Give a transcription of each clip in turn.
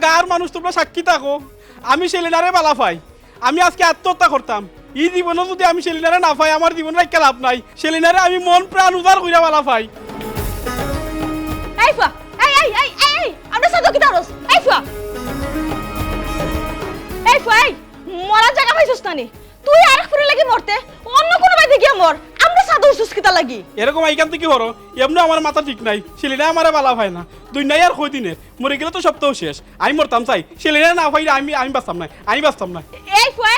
গার মানুষ তোমরা সাক্ষী থাকো আমি সেলিনারে বালা পাই আমি আজকে আত্মহত্যা করতাম এই জীবনে যদি আমি সেলিনারে না পাই আমার জীবনে একটা লাভ নাই সেলিনারে আমি মন প্রাণ উদার কইরা বালা পাই এই ফুয়া এই আমরা সাদো কি দারস এই ফুয়া এই মরা জায়গা পাইছস না নি তুই আরেক ফুরে লাগি মরতে অন্য কোন বাইতে গিয়া মর আমরা সাদো সুস্কিতা লাগি এরকম আইকান থেকে হরো এমনি আমার মাথা ঠিক নাই সেলিনা আমারে বালা পায় না দুনিয়ায় আর কই দিনের মরে গেলে তো সপ্তাহ শেষ আমি মরতাম চাই সেলিনা না পাইলে আমি বাঁচতাম না আমি বাঁচতাম না এই ফুয়া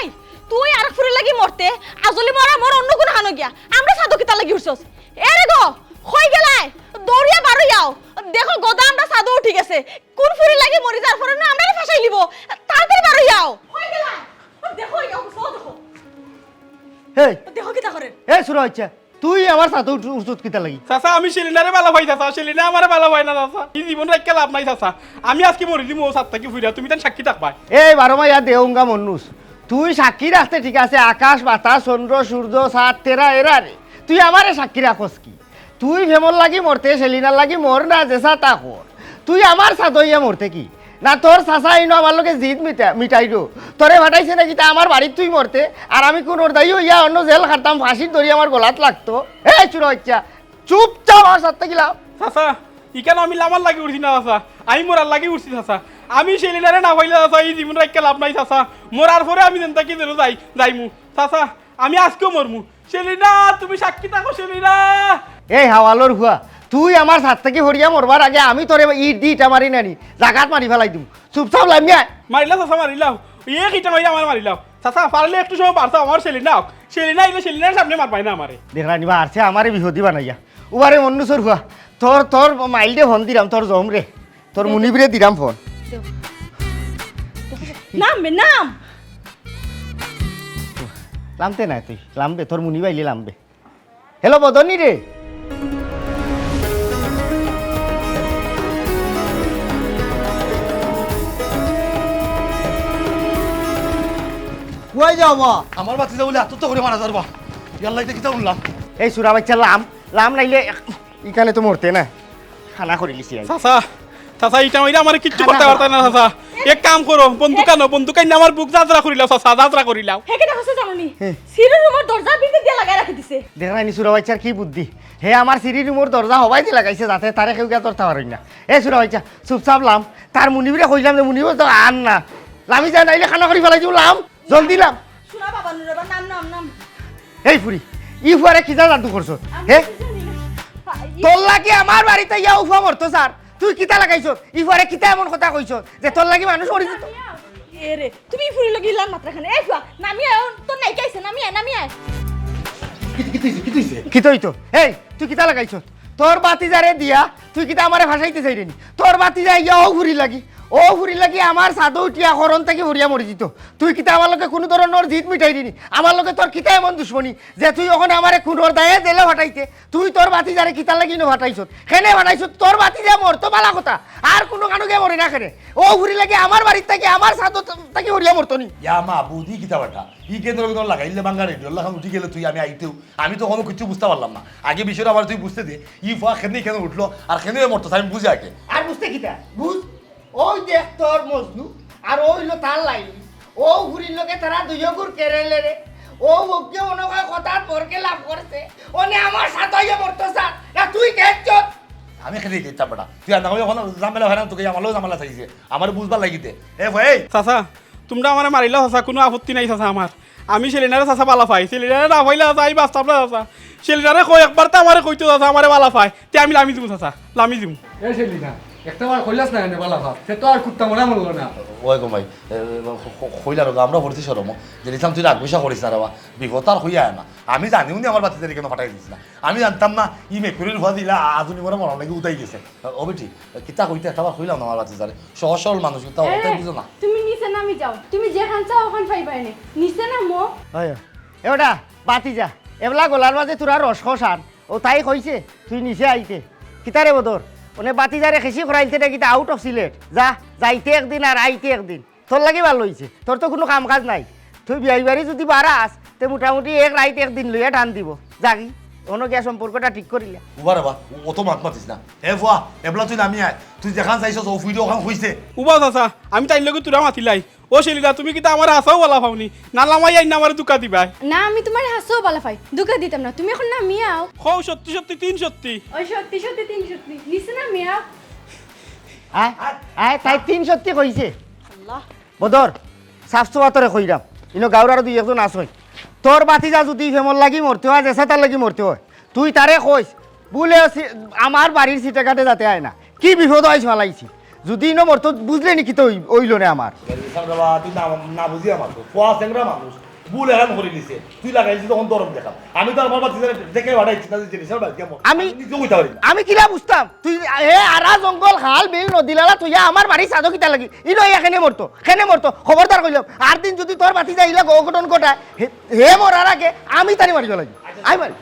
তুই আরেক ফুরে লাগি মরতে আজলি মরা মর অন্য কোন হানো গিয়া আমরা সাদো কিতা লাগি উঠছস এরে গো কই গেলাই দৌড়িয়া বারো যাও দেখো গোদা আমরা সাদো উঠি গেছে কোন ফুরে লাগি মরি যার পরে না আমরা ফাঁসাই লিব তাড়াতাড়ি বারো যাও কই গেলাই দেখো ইয়া দেখো এই দেখো কিতা করে এই শুরু হচ্ছে তুই আমার সাথে উঠত কিতা লাগি চাচা আমি সেলিনারে বালা পাই চাচা সেলিনা আমারে বালা পাই না চাচা এই জীবনে একটা লাভ নাই চাচা আমি আজকে মরি দিমু ও সাত থেকে ফুইরা তুমি তার সাক্ষী থাকবা এই বারো মাইয়া দেউঙ্গা মনুষ তুই সাক্ষী রাখতে ঠিক আছে আকাশ বাতাস চন্দ্র সূর্য সাত তেরা এরা রে তুই আমারে সাক্ষী রাখস কি তুই ফেমর লাগি মরতে সেলিনার লাগি মর না জেসা তা কর তুই আমার সাথইয়া মরতে কি না তোর চাচা ইনো আমার লোকে জিদ মিটাই দো তোরে ভাটাইছে নাকি তা আমার বাড়ির তুই মরতে আর আমি কোন দায়ী হইয়া অন্য জেল খাটতাম ফাঁসির ধরি আমার গলাত লাগতো এই চুরা হচ্ছা চুপচাপ আমার সাথে গেলাম চাচা ইকান আমি লামার লাগি উঠছি না চাচা আমি মরার লাগি উঠছি চাচা আমি সেলিনারে না পাইলে চাচা এই জীবনে একটা লাভ নাই চাচা মরার পরে আমি যেন তাকে যেন যাইমু চাচা আমি আজকেও মরমু সেলিনা তুমি সাক্ষী থাকো সেলিনা এই হাওয়ালোর হুয়া তুই আমার সাথ থেকে হরিয়া মরবার আগে আমি তোরে ইট দি ইটা মারি নানি জাগাত মারি ফেলাই দিব চুপচাপ লামিয়া মারিলাও চাচা মারিলাও এক ইটা মারি আমার মারিলাও চাচা পারলে একটু সময় পারছো আমার সেলিনা সেলিনা এলে সেলিনার সামনে মারবাই না আমারে দেখলা নিবা আরছে আমারে বিহতি বানাইয়া উবারে মন্নুসর হুয়া তোর মাইল দে ফোন দিলাম তোর জম রে তোর মুনিবরে দিলাম ফোন নাম বে নাম লামতে না তুই লামবে তোর মুনি বাইলে লামবে হ্যালো বদনি রে কই যাবা আমার বাচ্চা বলে আত্মহত্যা করে মারা যাবা ইয়াল্লা এটা কিতা বললাম এই সুরা বাচ্চা লাম নাইলে ইখানে তো মরতে না খানা করে লিছি চাচা চাচা ইটা মাইরা আমার কিচ্ছু করতে পারতা না চাচা এক কাম করো বন্দুকান আমার বুক যাত্রা করিলাও চাচা যাত্রা করিলাও হে কেটা হচ্ছে জানোনি সিরির রুমের দরজা ভিতর দিয়ে লাগাই রাখি দিছে দেখলা নি সুরা বাচ্চার কি বুদ্ধি হে আমার সিঁড়ি রুমের দরজা হবাই দিয়ে লাগাইছে যাতে তারে কেউ গিয়া তোরতে পারই না এ সুরা বাচ্চা চুপচাপ লাম তার মুনিবরে কইলাম যে মুনিব তো আন না লামি যা নাইলে খানা করি ফেলাই দিব লাম জলদি লাম শোনা বাবা নুরবা নাম এই ফুরি ই ফুয়ারে কি জাদু করছ হে তোর লাগি আমার বাড়িতে ইয়া উফা মরতো স্যার তুই কিতা লাগাইছ ই ফুয়ারে কিতা এমন কথা কইছ যে তোর লাগি মানুষ মরি যেত এ রে তুমি ফুরি লাগি লাম মাত্রা খানে এই ফুয়া নামি আয় তোর নাই কাইছে নামি আয় কি হইতো এই তুই কিতা লাগাইছ তোর বাতি যারে দিয়া তুই কিতা আমারে ভাসাইতে চাইরেনি তোর বাতি যাই ইয়া ও ফুরি লাগি আমার সাদু উঠিয়া হরণ থেকে হরিয়া মরি যেত তুই কিতা আমার লোকে কোনো ধরনের জিত মিটাই দিনি আমার লোকে তোর কিতা এমন দুশ্মনী যে তুই ওখানে আমারে খুনোর দায়ে জেলে ভাটাইতে তুই তোর বাতি যারে কিতা লাগি নো ভাটাইছ খেনে ভাটাইছ তোর বাতি যা মরতো বালা কথা আর কোনো কানুকে মরে না খেনে ও ফুরি লাগি আমার বাড়ির থেকে আমার সাদু থেকে হরিয়া মরতো নি ইয়া মা বুদ্ধি কিতা বাটা ই কেন্দ্র লাগাইলে বাঙ্গা রেডিও লাগাম উঠি গেলে তুই আমি আইতেও আমি তো কোনো কিছু বুঝতে পারলাম না আগে বিষয়টা আবার তুই বুঝতে দে ই ফুয়া খেনে কেন উঠলো আর খেনে মরতো আমি বুঝে আগে আর বুঝতে কিতা বুঝ ওই দেখ তোর মজনু আর ওইলো তার লাইলি ও ঘুরির লোকে তারা দুজগুর কেরেলে রে ও ওকে অনকা কথা পরকে লাভ করছে ওনে আমার সাথে মরতো স্যার না তুই কেছ আমি খেলে গেছি চাপটা তুই আর না ওখানে ঝামেলা হয় না তোকে আমারও ঝামেলা থাকছে আমার বুঝবার লাগিতে এ ভাই চাচা তোমরা আমার মারিলাও চাচা কোনো আপত্তি নাই চাচা আমার আমি সেলিনারে চাচা বালা পাই সেলিনারে না পাইলে চাচা আমি বাঁচতাম না চাচা সেলিনারে কই একবার তো আমারে কইতো চাচা আমারে বালা পাই তে আমি লামি দিমু চাচা লামি দিমু এই সেলিনা একটাবার কইলাস না এনে বালা ভাব সে তো আর কুত্তা মনে মরলো না ওই গো ভাই কইলার আমরা ভর্তি সরম যেতাম তুই রাগ বিষা করিস না রে বিপদ আর হইয়া না আমি জানিও নি আমার বাচ্চাদের কেন ফাটাই দিস না আমি জানতাম না ই মেকুরির ভয় দিলা আধুনিক মনে মনে নাকি উঠাই গেছে ও বেটি কিতা কইতে একটাবার কইলাম না আমার বাচ্চাদের সহজ সরল মানুষ কিন্তু ওটাই বুঝো না তুমি নিচে নামি যাও তুমি যেখান চাও ওখান পাইবাই না নিচে নামো এওটা বাতি যা এবলা গলার মাঝে তোরা রস খসান ও তাই কইছে তুই নিচে আইতে কিতারে বদর ওনে বাতি যারে খেসি করাইতে না কিতা আউট অফ সিলেট যা যাইতে একদিন আর আইতে একদিন তোর লাগি ভালো হয়েছে তোর তো কোনো কাম কাজ নাই তুই বিয়াই বাড়ি যদি বাড়াস তে মোটামুটি এক রাইতে একদিন লইয়া টান দিব যাগি অন্য গিয়া সম্পর্কটা ঠিক করিলে উবা রে বা অত মাত মাতিস না এ ফুয়া এবলা তুই নামি আয় তুই যেখান চাইছস ও ফুইটো ওখান খুঁজছে উবা চাচা আমি তাইর লগে তোরা মাতিলাই ও শেলিনা তুমি কিন্তু আমার হাসাও বলা পাওনি না লামাই আইন আমার দুকা দিবাই না আমি তোমার হাসও বালা পাই দুকা দিতাম না তুমি এখন না মিয়াও হও সত্যি সত্যি 3 সত্যি ওই সত্যি সত্যি তিন সত্যি নিচে না মিয়াও আয় আয় তাই 3 সত্যি কইছে আল্লাহ বদর সাফ সুবাতরে কইরাম ইনো গাঁর আর দুই একজন আসই তোর বাতিজা যদি ফেমর লাগি মরতে হয় জেসা তার লাগি মরতে হয় তুই তারে কইস বলে আমার বাড়ির সিটে কাটে যাতে আয় না কি বিপদ হয়েছ ফেলাইছি যদি ইনো মরতো বুঝলে নাকি তো ওইল রে আমার তুই না বুঝি আমার ফুয়া চেংরা মানুষ বুল এখান করে দিছে তুই লাগাইছিস তখন দরম দেখাম আমি তো আমার বাতি দেখে বাড়াইছি না জিনিস আমি নিজে কইতে পারি আমি কিলা বুঝতাম তুই হে আরা জঙ্গল খাল বিল নদীলালা তুই আমার বাড়ি সাদো কিতা লাগি ইনো এখানে মরতো খবরদার কইলাম আর দিন যদি তোর বাতি যাইলা অঘটন ঘটায় হে মরার আগে আমি তারি মারিব লাগি আই মারি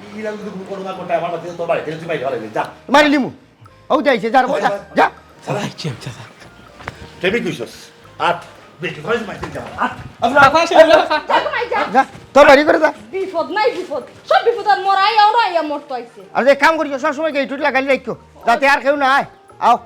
করোনা কোটা আমার বাতি তোর বাড়ি তুই বাইরে হলে যা মারি লিমু ও যাইছে যার যা টেবি কইছস আর বেশি খরচ মাইতে যা চাচা শেলিনা চাচা দেখো নাই যা যা তোর বাড়ি করে যা বিপদ নাই বিপদ সব বিপদ আর মরাই আও না ইয়া মরতো আইছে আর যে কাম করিস সবসময় গেটুট লাগালি রাখো যাতে আর কেউ না আয় আও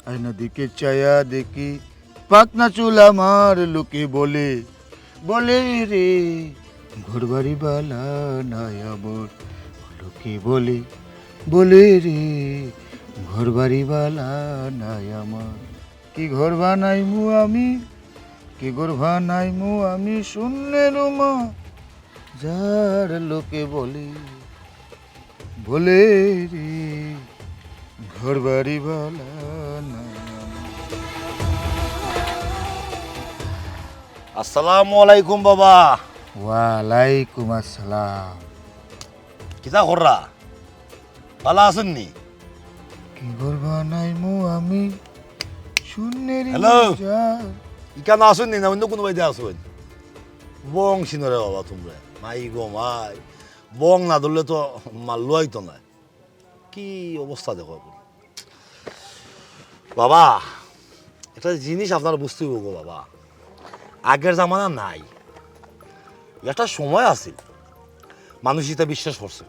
আয়না দিকে চায়া দেখি পাকনা চুল আমার লোকে বলে বলে রে ঘরবাড়ি বালা নাই আমার লোকে বলে বলে রে ঘরবাড়ি বালা নাই আমার কি ঘর বানাইমু আমি কি ঘর বানাইমু আমি শূন্যের মা যার লোকে বলে বলে রে ঘর বাড়ি বালা নাই আমার। আসসালামু আলাইকুম বাবা ওয়ালাইকুম আসসালাম কিতা কররা ভালো আছেননি কি ঘর বানাইমু আমি শূন্যের হ্যালো। যার ইকানা আসেননি না অন্য কোনো বাইদে আসবেন বং সিনরে বাবা তোমরা মাই গো মাই বং না ধরলে তো মাল্লু আইতো না কি অবস্থা দেখো এখন বাবা একটা জিনিস আপনারা বুঝতে হইব গো বাবা আগের জামানা নাই একটা সময় আছিল মানুষ এটা বিশ্বাস করছে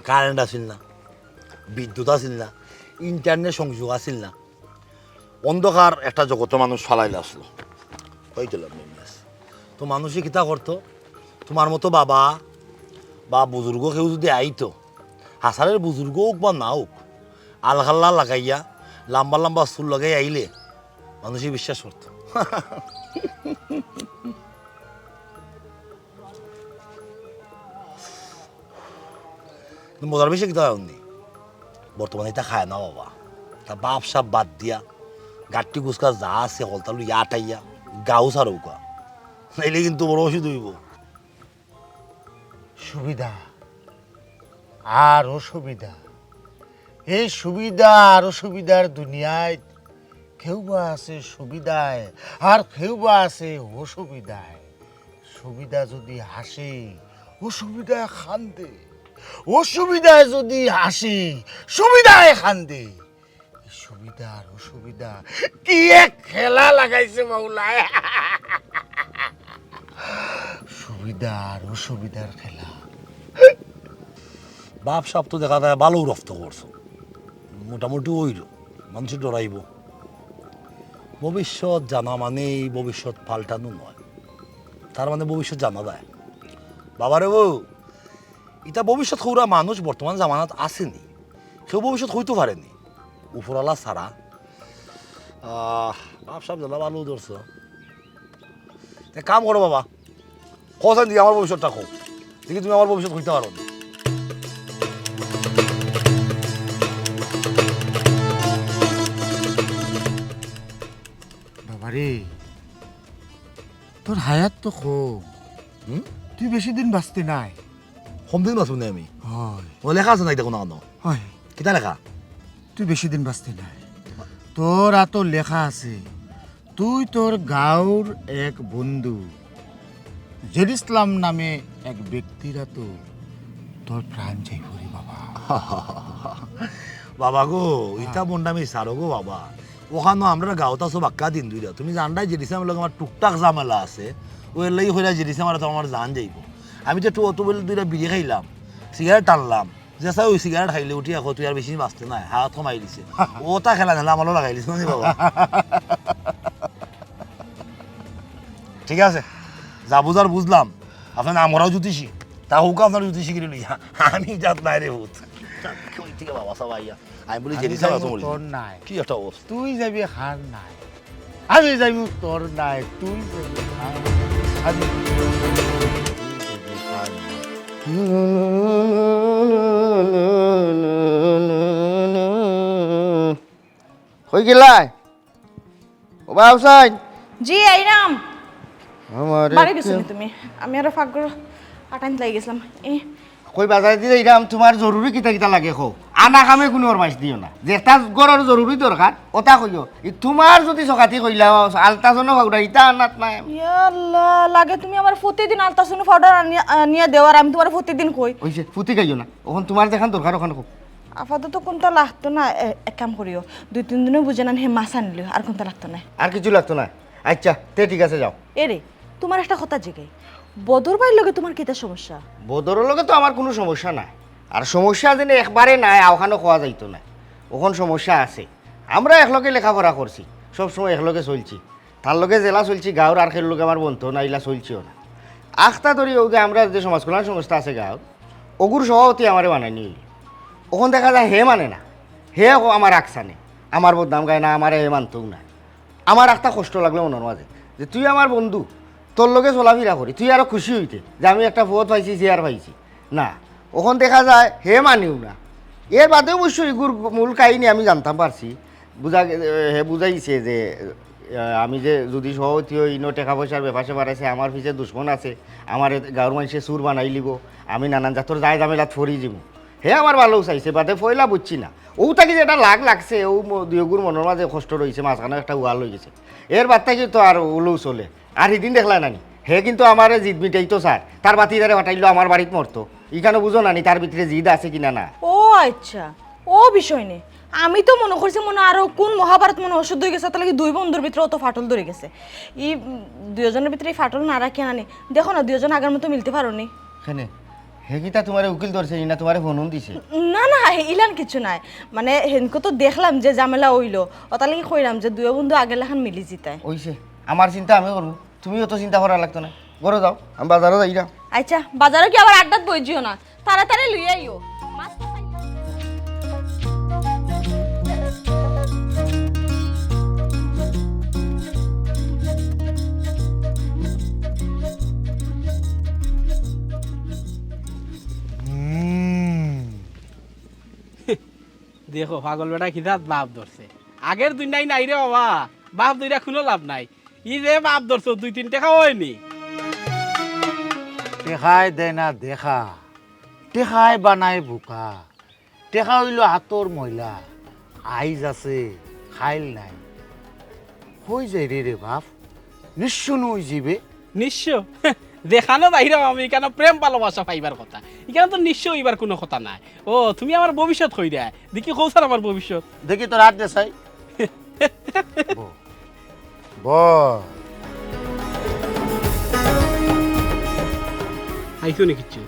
কারেন্ট আসিল না বিদ্যুৎ আসিল না ইন্টারনেট সংযোগ আসিল না অন্ধকার একটা জগতে মানুষ ফালাইলে আসলো হয়েছিল তো মানুষই কিতা করতো তোমার মতো বাবা বা বুজুর্গ কেউ যদি আইতো হাসারের বুজুর্গ হোক বা না হোক আলখাল্লা লাগাইয়া লম্বা লম্বা চুল লাগাই আইলে মানুষই বিশ্বাস করতো মজার বেশি কিতা হয়নি বর্তমানে এটা খায় না বাবা তা বাপ সাপ বাদ দিয়া গাঠটি গুসকা যা আছে হলতালু ইয়াটাইয়া গাও সারৌকা নাইলে কিন্তু বড় ওষুধ হইব সুবিধা আর অসুবিধা এই সুবিধা আর অসুবিধার দুনিয়ায় কেউ বা আছে সুবিধায় আর কেউ বা আছে অসুবিধায় সুবিধা যদি হাসে অসুবিধায় খান্দে অসুবিধায় যদি হাসি সুবিধায় খান্দে সুবিধা আর অসুবিধা কি এক খেলা লাগাইছে মাওলায় সুবিধা আর অসুবিধার খেলা বাপ সাপ তো দেখা যায় ভালো রফত করছো মোটামুটি ওইল মানুষ ডরাইব ভবিষ্যৎ জানা মানেই ভবিষ্যৎ পাল্টানো নয় তার মানে ভবিষ্যৎ জানা যায় বাবারে বউ এটা ভবিষ্যৎ হৌরা মানুষ বর্তমান জামানাত আসেনি কেউ ভবিষ্যৎ হইতে পারেনি উপরওয়ালা ছাড়া বাপ সাপ জানা ভালো ধরছো কাম করো বাবা কোথায় দিয়ে আমার ভবিষ্যৎটা হোক দেখি তুমি আমার ভবিষ্যৎ হইতে পারো না বাবারে তোর হায়াত তো কম তুই বেশি দিন বাঁচতে নাই কম দিন বাঁচব আমি হয় ও লেখা আছে না দেখো না হয় কিতা লেখা তুই বেশি দিন বাঁচতে নাই তোর এত লেখা আছে তুই তোর গাঁওর এক বন্ধু জেরুসালাম নামে এক ব্যক্তিরা তো তোর প্রাণ যাই রে বাবা। বাবা গো ইটা বন্ডামি সারো গো বাবা, ওখানে আমরা গাঁৱত আছো বাক্কা দিন দুইটা, তুমি জানলাই জেরিসাম লগে আমার টুকটাক ঝামেলা আছে, ওই লাগি হইলা জেরিসাম আর আমার জান যাইব। আমি তো অত বলে দুইটা বিড়ি খাইলাম, সিগারেট টানলাম, যেসা ওই সিগারেট খাইলে উঠি এখন তুই আর বেশি বাঁচতে নাই, হাত কমাই দিছে, ওটা খেলা নেলা আমারও লাগাই দিছে নি বাবা। ঠিক আছে যা বুঝার বুঝলাম, আপনার আমরাও জ্যোতিষী, তা হোক আপনার জ্যোতিষী কিনে লইয়া, আমি যাত নাই রে ভূত। ঠিক আছে বাবা সবাই আমি বলি জেরিসাম তোর নাই, কি একটা অবস্থা। তুই যাবি হার নাই, আমি যাবি তোর নাই, তুই যাবি হার নাই, আমি তুই যাবি হার নাই। হয়ে গেলাই ও বা হুসাইন জি আইরাম আমার বাড়ি গেছো তুমি? আমি আরো ফাঁক করে আটাইন লাগি গেছিলাম। কই বাজারে দিয়ে যাইরাম, তোমার জরুরি কিতা কিতা লাগে খো, আনা কামে কোনো মাইস দিও না, যেটা গরর জরুরি দরকার ওটা কইও। তোমার যদি সকাতি কইলা আলতাজনও ফাউডা ইটা আনাত নাই। ইয়াল্লাহ লাগে তুমি আমার প্রতিদিন আলতাসুন পাউডার নিয়ে দেওয়ার, আমি তোমার প্রতিদিন কই ওইছে ফুটি গাইও না, ওখান তোমার যেখান দরকার ওখানে খুব। আপাতত কোনটা লাগতো না, এক কাম করিও 2-3 দিনও বুঝে না হে মাছ আনলিও, আর কোনটা লাগতো না। আর কিছু লাগতো না? আচ্ছা তে ঠিক আছে যাও। এরে তোমার একটা কথা জিগাই, বদর ভাইয়ের লগে তোমার কিটা সমস্যা? বদরের লগে তো আমার কোনো সমস্যা নাই, আর সমস্যা যেন একবারে নাই ওখানে খাওয়া যাইতো না, ওখান সমস্যা আছে। আমরা একলগে লেখাপড়া করছি, সবসময় একলগে চলছি, তার লগে জেলা চলছি, গাঁর আর খের লগে আমার বন্ধু না, ইলা চলছিও না। আখটা ধরি ওকে আমরা যে সমাজ কল্যাণ সংস্থা আছে গাঁর, ওগুর সভাপতি আমারে বানাই নিল। ওখান দেখা যায় হে মানে না, হে আমার আকসানে আমার বদনাম গায় না, আমার হে মানতেও না। আমার একটা কষ্ট লাগলো মনের মাঝে যে তুই আমার বন্ধু, তোর লগে চলাফেরা করি, তুই আরো খুশি হইতে যে আমি একটা ভোট পাইছি, চেয়ার পাইছি না। ওখান দেখা যায় হে মানিও না। এর বাদেও অবশ্যই এগুর মূল কাহিনী আমি জানতাম পারছি, হে বুঝাইছে যে আমি যে যদি সভাপতি হই, ইনো টাকা পয়সার ব্যাপারে বাড়াইছে, আমার পিছিয়ে দুশ্মন আছে, আমার গাঁর মানুষে সুর বানাই লিব, আমি নানান জাতর যায় জামেলাত ফরি যাব। হে আমার ভালো চাইছে, বাদে ফয়লা বুঝছি না। ও তাকে যেটা লাগছে ও দুয়োগুর মনের মাঝে কষ্ট রয়েছে, মাঝখানে একটা ওয়াল হয়ে গেছে। এর বাদ থেকে তো আর ওলেও চলে। আর সেদিন দেখলাই নানি হে কিন্তু আমার জিদ মিটাই তো স্যার, তার বাতিদারে হটাইলো আমার বাড়িতে মরতো, এখানে বুঝো নানি তার ভিতরে জিদ আছে কিনা না। ও আচ্ছা, ও বিষয় নেই। আমি তো মনে করছি মনে আরো কোন মহাভারত মনে ওষুধ হয়ে গেছে, তাহলে কি দুই বন্ধুর ভিতরে অত ফাটল ধরে গেছে। এই দুজনের ভিতরে এই ফাটল না রাখি আনি, দেখো না দুজন আগের মতো মিলতে পারো নি। কেন হে কিতা তোমার উকিল ধরছে না, তোমার ফোন দিছে? না না ইলান কিছু নাই, মানে হেনকো তো দেখলাম যে ঝামেলা হইলো, ও তাহলে কি কইরাম যে দুই বন্ধু আগের লেখান মিলি জিতায়। ওইছে আমার চিন্তা আমি করবো, তুমিও তো চিন্তা করা লাগতো না। ঘরে যাও, আমি বাজারে যাই না। আচ্ছা বাজারে কি আবার আড্ডাত বইজিও না, তাড়াতাড়ি লইয়া আইও। দেখো পাগল বেটা খিদাত বাপ ধরছে, আগের দুই নাই রে বাবা, বাপ দুইটা খুনো লাভ নাই, ই যে বাপ ধরছো 2-3 টাকা হয়নি। টেকায় দেয় না দেখা, টেকায় বানায় বোকা, টেকা হইল হাতর ময়লা, আইজ আছে খাইল নাই, হই যায় রে বাপ, নিঃস্ব নই যাবে। নিঃস্ব দেখানো বাইরে আমি কেন প্রেম ভালোবাসা পাইবার কথা, এখানে তো নিঃস্ব হইবার কোনো কথা নাই। ও তুমি আমার ভবিষ্যৎ হই দেয়, দেখি কৌসার আমার ভবিষ্যৎ। দেখি তোর হাত দেশাই আইসো নি কিচ্ছু,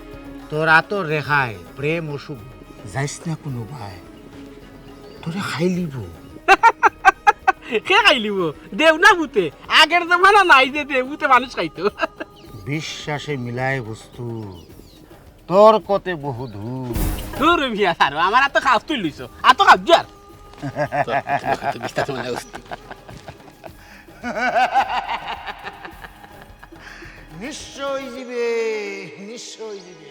তোর আতর রেখায় প্রেম অসুখ যাইস না কোনো ভাই, তোরে খাই লিব। কে খাইলিব? দেও না ভূতে, আগের জমানা নাই যে দেও ভূতে মানুষ খাইতো। বিশ্বাসে মিলায় বস্তু, তোর কতে বহু দূর। দূর ভিয়া সারো, আমার এত খাস তুই লইছো, এত খাস যার নিশ্চয় যাবে, নিশ্চয় যাবে।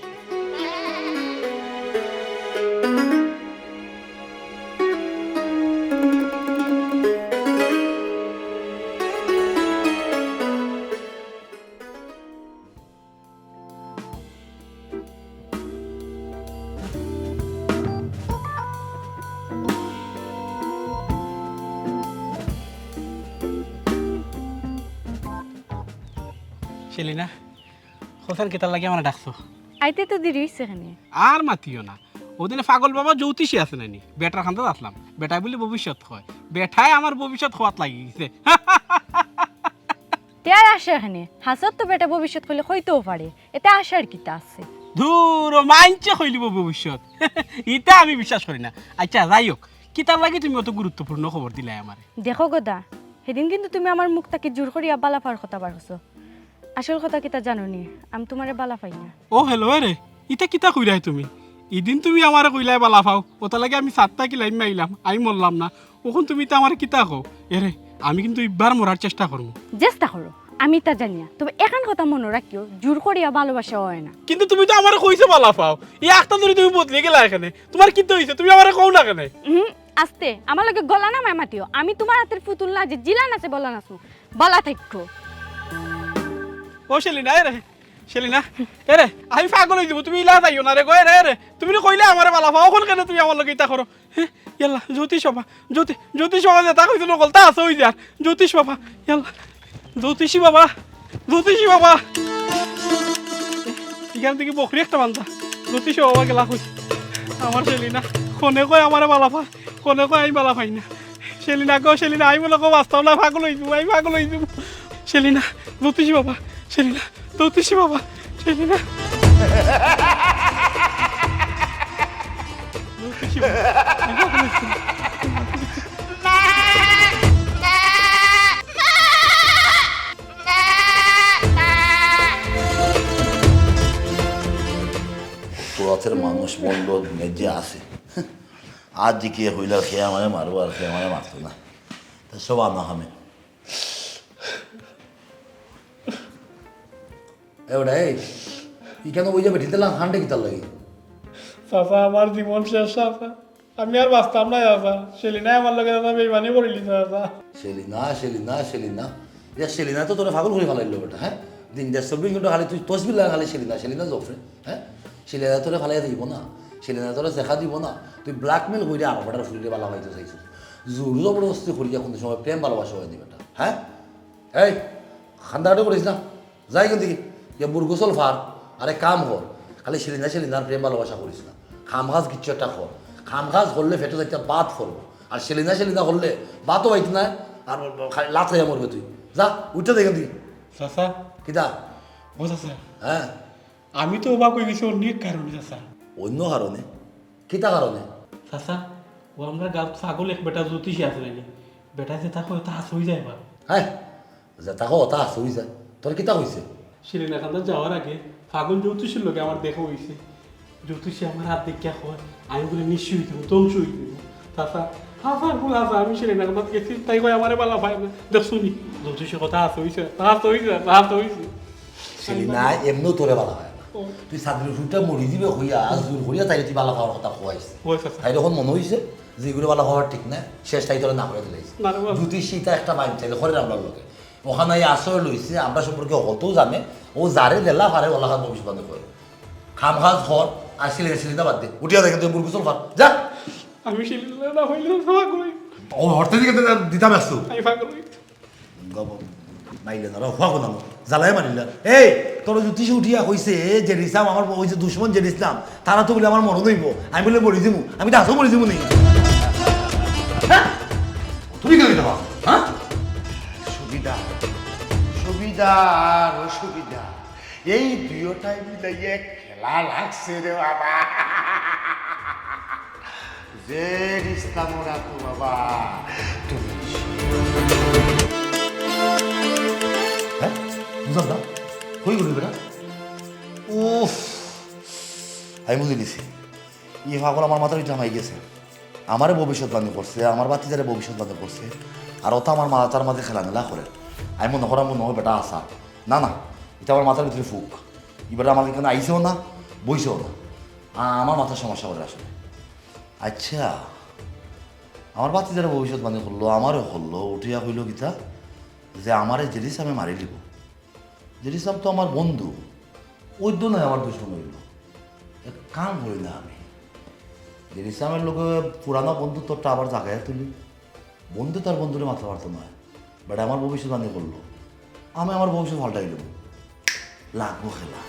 সেলিনা হোসেন কেতার লাগে আমার ডাকছো আইতে তো দেরি হইছে এখানে আর মাতিও না ওদিনে পাগল বাবা জ্যোতিষী আছে নানি বেটার খান্তে আসলাম বেটাই বলি ভবিষ্যৎ হয় বেটাই আমার ভবিষ্যৎ হওয়াত লাগি গেছে তে আর আসে এখানে হাসত তো বেটা ভবিষ্যৎ হইলে হইতেও পারে এতে আসার কিতা আছে ধুর মাইনছে হইলিব ভবিষ্যৎ এটা আমি বিশ্বাস করি না আচ্ছা যাই হোক কিতার লাগে তুমি অত গুরুত্বপূর্ণ খবর দিলাই আমার দেখো গদা সেদিন কিন্তু তুমি আমার মুখটাকে জোর করিয়া বালাফার কথা বাড়ছো আসল কথা কিতা জানো নি আমি তোমারে বালা পাই না ও হেলো রে ইটা কিতা কইলাই তুমি এদিন তুমি আমার কইলাই বালা পাও ওটা লাগে আমি 7টা কি লাইন মাইলাম আমি মরলাম না ওখন তুমি তো আমার কিতা কও এরে আমি কিন্তু ইবার মরার চেষ্টা করবো চেষ্টা করো আমি তা জানিয়া তবে এখন কথা মনে রাখিও জোর করিয়া ভালোবাসা হয় না কিন্তু তুমি তো আমার কইছে বালা পাও এই একটা ধরে তুমি বদলে গেলা এখানে তোমার কি তো হইছে তুমি আমারে কও না কেন আস্তে আমার লগে গলা না মাটিও আমি তোমার হাতের পুতুল না যে জিলান আছে বলা নাছো বলা থাকো ও সেলিনা এরে সেলিনা এরে আমি পাগল হই যাব তুমি ইলা যাইও না রে গো এরে তুমি কইলে আমারে বালা পাও কোন কেন তুমি আমার লগে ইতা করো ইয়াল্লা জ্যোতিষ বাবা জ্যোতিষ বাবা যেটা কইছো নকল তা আছে হই যা জ্যোতিষ বাবা ইয়াল্লা জ্যোতিষী বাবা এখান থেকে বকরি একটা বান্ধা জ্যোতিষ বাবা গেলা কই আমার সেলিনা কোনে কয় আমারে বালা পা কোনে কয় আমি বালা পাই না সেলিনা গো সেলিনা আমি বলে বাস্তব না পাগল হই যাব সেলিনা জ্যোতিষী বাবা সেলিনা জ্যোতিষী বাবা সেলিনা জ্যোতিষী তোরাতের মানুষ বলল যে আছে আজ জিকে হইল খেয়ে আমারে মারবো আর খেয়ে আমারে মারতো না তা সব আনা হামে এবারে এই কেন ওই যাবে ঢিতেলাম হান্ডে কি তার লাগে চাচা আমার জীবন শেষ চাচা আমি আর বাঁচতাম না চাচা সেলিনাই আমার লগে দাদা বেইমানি করিলি চাচা সেলিনা তো তোরা পাগল করে ফেলাইল বেটা হ্যাঁ দিন 24 ঘন্টা খালি তুই তসবির লাগা খালি সেলিনা জফরে হ্যাঁ সেলিনা তোরা ফালাই দিব না সেলিনা তোরা দেখা দিব না তুই ব্ল্যাকমেল করে আর বেটার ফুলিলে ভালো হইতে চাইছিস জোর জবরদস্তি করি এখন সময় প্রেম ভালোবাসা হয়নি বেটা হ্যাঁ এই খান্দাটা করিস না যাই কিন্তু কি বুরগোসল ফার আরে কাম কর খালি সেলিনার প্রেম ভালোবাসা করিস না খামখাজ কিচ্ছু একটা কর খামখাজ করলে ফেটে একটা বাত করবো আর সেলিনা করলে বাতও পাইত না আর খালি লাত হইয়া মরবে তুই যা উঠে দেখেন তুই চাচা কিতা ও চাচা হ্যাঁ আমি তো অবাক হয়ে গেছি অনেক কারণে চাচা অন্য কারণে কিতা কারণে চাচা ও আমরা গাঁত ছাগল এক বেটা জ্যোতিষী আছে নাকি বেটা যে তাকে তা হাস হয়ে যায় বা হ্যাঁ যে তাকে ওটা আছে হয়ে যায় তোর কিতা হয়েছে সেলিনা কান্দা যাওয়ার আগে ফাগুন জ্যোতিষীর লোকে আমার দেখা হয়েছে জ্যোতিষী আমার হাত দেখিয়া হয় আমি বলে নিশ্চয় হইতে ধ্বংস হইতে চাচা আমি সেলিনা কান্দাত গেছি তাই কয় আমারে বালা পাই না দেখ শুনি জ্যোতিষীর কথা হইছে সেলিনা এমনিও তোরে বালা হয় না তুই সাদরি ফুটটা মরি দিবে হইয়া জোর করিয়া তাই তুই বালা খাওয়ার কথা খোয়াইছে তাই যখন মনে হয়েছে যেগুলো বালা খাওয়ার ঠিক না শেষ তাই তোরা না করে দিলাইছে জ্যোতিষীটা একটা বাইন চাইলে করে আমরা লোকে ওখানে আশ্রয় লইছে আমরা সম্পর্কে হতেও জানে ও যারে দেলা পারে ওলা খান ভবিষ্যৎ করে খাম খাজ ঘর আর সেলিনা বাদ দে উঠিয়া দেখেন তুই বুরকুসল ফার যা আমি সেলিনা হইলে পাগল ও হরতে দিকে দিতাম আসতো আমি পাগল মাইলে না ফাগো না জ্বালাই মারিলা এই তোর জ্যোতিষে উঠিয়া কইছে যে রিসাম আমার ওই যে দুশ্মন যে ইসলাম তারা তো বলে আমার মনে হইব আমি বলে মরি দিমু আমি তো আসো মরি দিমু নেই তুমি কেন দেবা হ্যাঁ সুবিধা আর অসুবিধা এই দুইটাই মিলাইয়ে খেলা লাগছে রে বাবা যে রিস্তা মোরা তো বাবা তুমি হ্যাঁ বুঝলাম না কই গেল বেটা উফ আমি বুঝে গেছি ই পাগল আমার মাথার ভিতরে হামাই গেছে আমারে ভবিষ্যৎবাণী করছে আমার বাতিজারে ভবিষ্যৎবাণী করছে আর ওটা আমার মাথার মাঝে খেলামেলা করে আমি মনে করা মনে হয় বেটা আসা না এটা আমার মাথার ভিতরে ফুক এবারে আমাকে এখানে আইসেও না বইছেও না আমার মাথার সমস্যা করে আসলে আচ্ছা আমার বাতিজারে ভবিষ্যৎবাণী করলো আমারও করলো উঠিয়া হইল গীতা যে আমারে জেরিস আমি মারি লিব জেরিসাম তো আমার বন্ধু ওই তো নয় আমার দুশ্মন হইল এক কাম করি না আমি জেরিসামের লোকে পুরানো বন্ধুত্বটা আবার জাগায় তুলি বন্ধু তার বন্ধুরে মাথা মারতে নয় বাট আমার ভবিষ্যৎবাণী করলো আমি আমার ভবিষ্যৎ পাল্টাই দেবো লাগবো খেলা।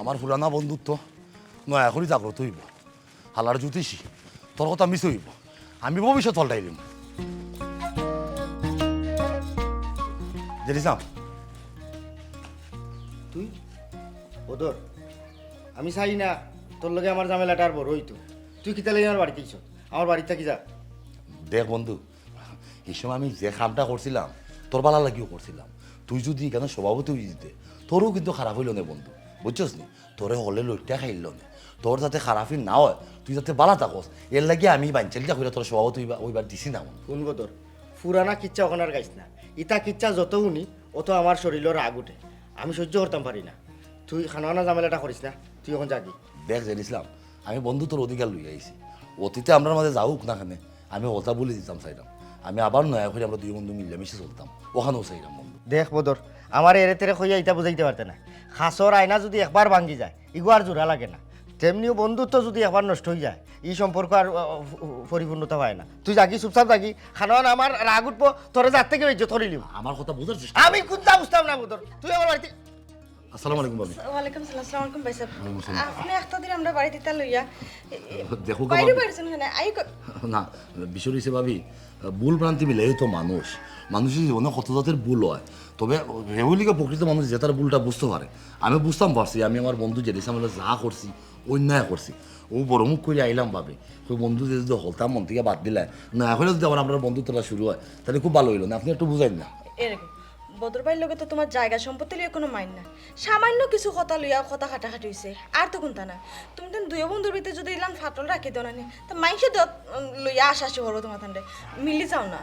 আমার পুরানা বন্ধুত্ব নয়া করে জাগ্রত হইব। হালার জ্যোতিষী তোর কথা মিস হইব, আমি ভবিষ্যৎ ফলটাই দিম। জেরিসাম তুই বদর, আমি চাই না তোর লগে আমার ঝামেলাটা আর বড় হইতো। তুই কিতা লাগি আমার বাড়িতে আইছ? আমার বাড়িতে থাকি যা। দেখ বন্ধু, এই সময় আমি যে কামটা করছিলাম তোর বালা লাগিও করছিলাম। তুই যদি কেন স্বভাবতে হয়ে যেতে তোরও কিন্তু খারাপ হইল না বন্ধু, বুঝছস নি? তোরে হলে লইটা খাইল না, তোর যাতে খারাপই না হয়, তুই যাতে বালা থাকস, এর লাগে আমি বাঞ্চালিটা করে তোর স্বভাবত ওইবার দিছি না। কোন বদর, পুরানা কিচ্ছা ওখানে আর গাইছ না। ইতা কিচ্ছা যত শুনি অত আমার শরীরের রাগ উঠে, আমি সহ্য করতাম পারি না। তুই খানা ঝামেলাটা করিস না, তুই এখন যাবি। দেখ জেরিসলাম, আমি বন্ধু তোর অধিকার লই আইছি। অতীতে আমরা মাঝে যাওক না খানে, আমি ওটা বলে দিতাম চাইলাম, আমি আবার নয়া করে আমরা দুই বন্ধু মিলামিশে চলতাম, ওখানেও চাইলাম বন্ধু। দেখ বদর, আমার এরে তেরে কইয়া ইটা বুঝাইতে পারতে না। খাসর আয়না যদি একবার ভাঙ্গি যায় ইগো আর জোড়া লাগে না, তেমনিও বন্ধুত্ব যদি একবার নষ্ট হয়ে যায় এই সম্পর্ক আর পরিপূর্ণতা হয় না। তুই জাগি চুপচাপ জাগি, খানোয়ান আমার রাগ উঠবো, তোরে যার থেকে ইজ্জত ধরে নিব। আমার কথা বোঝার চেষ্টা। আমি কোনটা বুঝতাম না বদর, তুই আমার বাড়িতে। আসসালামু আলাইকুম ভাবি। ওয়ালাইকুম সালাম। আসসালামু আলাইকুম ভাই সাহেব। ওয়ালাইকুম সালাম। আপনি একটা দিন আমরা বাড়িতে তা লইয়া দেখো বাইরে বাইরেছেন কেন? না, বিষয় হিসেবে ভাবি ভুল ভ্রান্তি মিলে তো মানুষ, মানুষের জীবনে কত জাতের ভুল হয়, তবে রেগুলিকে প্রকৃত মানুষ যে তার ভুলটা বুঝতে পারে। আমি বুঝতাম পারছি আমি আমার বন্ধু জেরিসাম যা করছি অন্যায় করছি, ও বড় মুখ করে আইলাম ভাবে ওই বন্ধু যে যদি হলতাম মন থেকে বাদ দিলে না, এখন যদি আবার আপনার বন্ধুত্বটা শুরু হয় তাহলে খুব ভালো হইলো না। আপনি একটু বুঝাইন না। এরকম বদর ভাইয়ের লগে তো তোমার জায়গা সম্পত্তি লিয়ে কোনো মাইন না, সামান্য কিছু কথা লইয়া কথা খাটাখাটি হইছে, আর তো কোনটা না। তুমি তো দুই বন্ধুর ভিতরে যদি এলাম ফাটল রাখি দেও না, তা মাইসে লইয়া আশাশি করবো তোমার তান্ডে, মিলি যাও না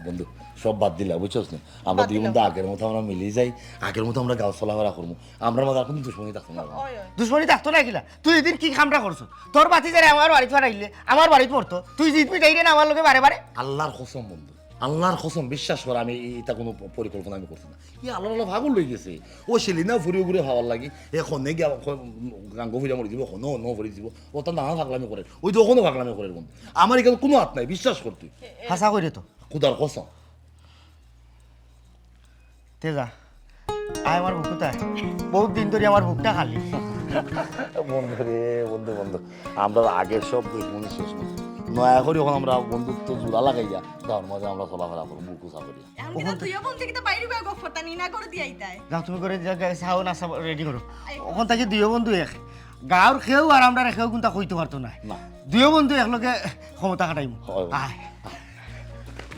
বন্ধু। সব বাদ দিলা, বুঝছস না? আমরা দুই বন্ধু আগের মতো আমরা মিলিয়ে যাই, আগের মতো আমরা গাছ চলাফেরা করবো, আমরা মাঝে এখন দুশ্মনী থাকতো না। দুশ্মনী থাকতো না কিলা? তুই এদিন কি কামটা করছো? তোর বাতি যারা আমার বাড়িতে ফাটাইলে আমার বাড়িতে পড়তো, তুই জিত মিটাইলে না আমার লোকে বারে বারে। আল্লাহর কসম বন্ধু, আল্লাহর কসম বিশ্বাস করে আমি এটা কোনো পরিকল্পনা আমি করছি না। আল্লাহ আল্লাহ ভাগল লই গেছে, ও সেলিনা ফুরিয়ে ঘুরে ভাবার লাগি এখন গিয়ে গাঙ্গ ফুরিয়া মরে দিব, এখন ন ভরে দিব, ও তার নানা ভাগলামি করে, ওই তো ওখানে ভাগলামি করে বন্ধু। আমার এখানে কোনো হাত নাই, বিশ্বাস করতে হাসা করে তো খুদার কসম। তেজা আয় আমার বুক কোথায়? বহুত দিন ধরে আমার বুকটা খালি। বন্ধু রে বন্ধু, বন্ধু আমরা আগের সব দুশ্মনী শেষ নয়া করি, এখন আমরা বন্ধুত্ব জোড়া লাগাই যা তার মাঝে আমরা চলাফেরা করবো, বুক উঁচা করি। যাও তুমি করে চাও না রেডি করো, ওখান থেকে দুই বন্ধু এক গাঁর খেয়েও আর আমরা খেয়েও কিন্তু কইতে পারতো না। দুই বন্ধু একলগে ক্ষমতা খাটাইম। আয়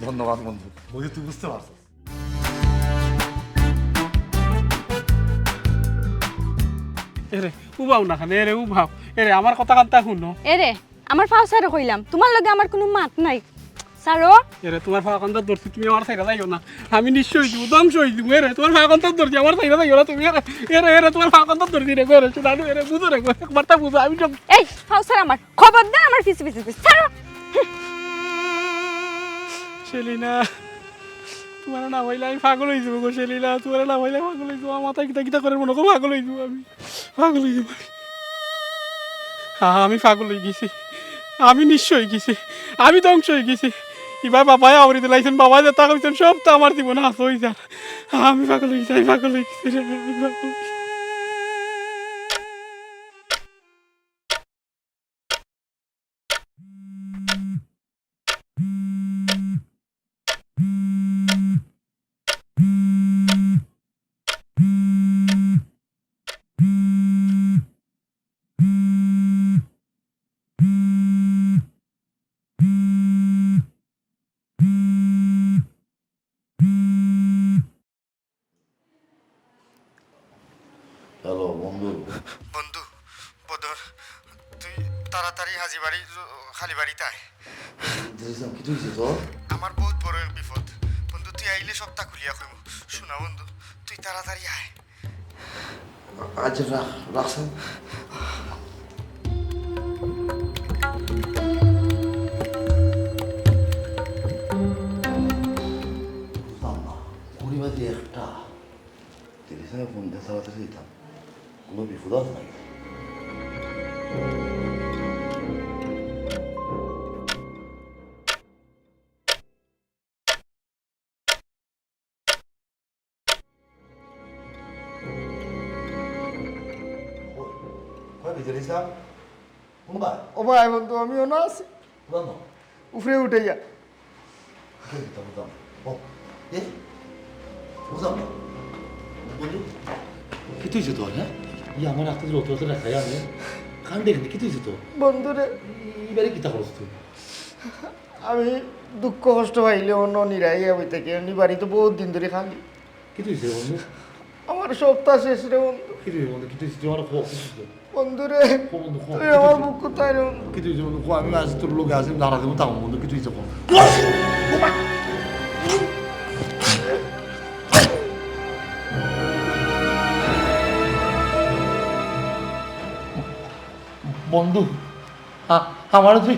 ধন্যবাদ বন্ধু, বুঝি তুই বুঝতে পারছো। এরে উবাও না খানে, এরে উবাও, এরে আমার কথা কান্তা শুনো। এরে আমার ফাও সারো কইলাম, তোমার লগে আমার কোনো মাত নাই সারো। এরে তোমার ফাঁকান্তার ধরছি, তুমি আমার সাইডে যাইও না, আমি নিশ্চয় দিব, ধ্বংস হয়ে দিব। এরে তোমার ফাঁকান্তার ধরছি, আমার সাইডে যাইও না তুমি। এরে এরে এরে তোমার ফাঁকান্তার ধরছি রে, এরে শুনানো, এরে বুঝো রে, একবার তা বুঝো। আমি সব এই ফাও সার আমার খবর দেন, আমার পিছে পিছে পিছে সারো। সেলিনা, তোমার না হইলে আমি পাগল হয়ে যাবো গো সেলিনা, তোমার না হইলে পাগল হয়ে যাবো, মাথায় কিতা কিতা করে মনে করো পাগল হয়ে যাবো, আমি পাগল হয়ে যাবো। হ্যাঁ আমি পাগল হয়ে গেছি, আমি নিশ্চয়ই গেছি, আমি ধ্বংস হয়ে গেছি। এবার বাবাই আবরি দিলাইছেন, বাবা যেটা কইছেন সব তো আমার জীবনে হাস হয়ে যান। আমি পাগল হয়ে গেছি, আমি পাগল হয়ে গেছি, আমি পাগল হয়ে গেছি। হ্যালো বন্ধু। বন্ধু বদর, তুই তাড়াতাড়ি হাজি বাড়ি খালি বাড়িতে আয়। জেরিসাম কি হয়েছে তোর? আমার বহুত বড় বিপদ বন্ধু, তুই আইলে সবটা খুলিয়া কইব। শোনা বন্ধু, তুই তাড়াতাড়ি আয়। আচ্ছা রাখছেন। পরিবাদী একটা জেরিসামে ফোন দিয়ে চালাতে দিতাম, কোনো বিপদ আছে নাকি? জেরিসাম কোনবা ও ভাই বন্ধু আমিও না আছি বুঝানো উপরে উঠে যা বুঝাম ও এ বুঝাম না বন্ধু কি তুইছে তোর হ্যাঁ ই আমার হাতে রত রত রাখাই আমি কান দেখি কি তুইছে তো বন্ধুরে এবারে কিতা করছ তুই আমি দুঃখ কষ্ট পাইলে অন্য নিরাই আমি থেকে এমনি বাড়ি তো বহুত দিন ধরে খালি কি তুইছে বন্ধু আমার সপ্তাহ শেষ রে বন্ধু কি তুই বন্ধু কি তুইছে তুই আমার খোক বন্ধুরে বন্ধু খোক তুই আমার মুখ কোথায় রে বন্ধু কি তুইছে বন্ধু আমি আজ তোর লোকে আসি দাঁড়া দেবো তাও বন্ধু কি তুইছে বল বন্ধু আমার তুই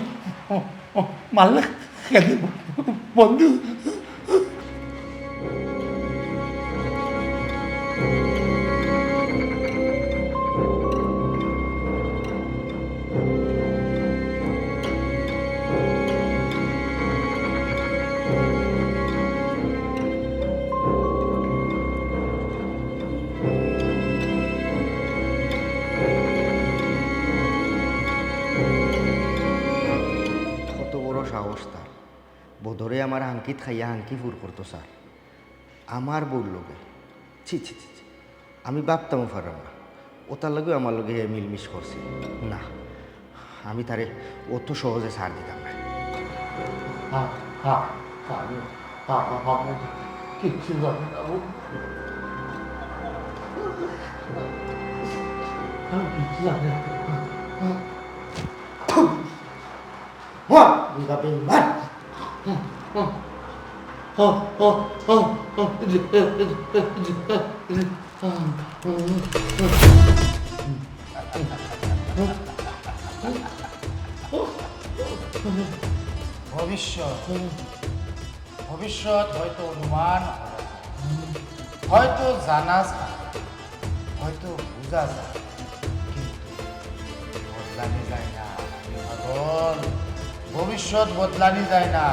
মারলে বন্ধু সাহস তার বোধরে আমার হাঙ্কিত খাইয়া হাঙ্কি ফুর করতো স্যার আমার বউর লোকে ছি ছি ছি ছি আমি ভাবতামও পারলাম না ও তার লগে আমার লগে মিলমিশ করছে না আমি তারে অত সহজে ছাড় দিতাম না কিচ্ছু জানি না আমি কিচ্ছু জানি না ভবিষ্যৎ হয়তো অনুমান হয়তো জানা যায় হয়তো বোঝা যায় কিন্তু বদলানি যায় না পাগল ভবিষ্যৎ বদলানি যায় না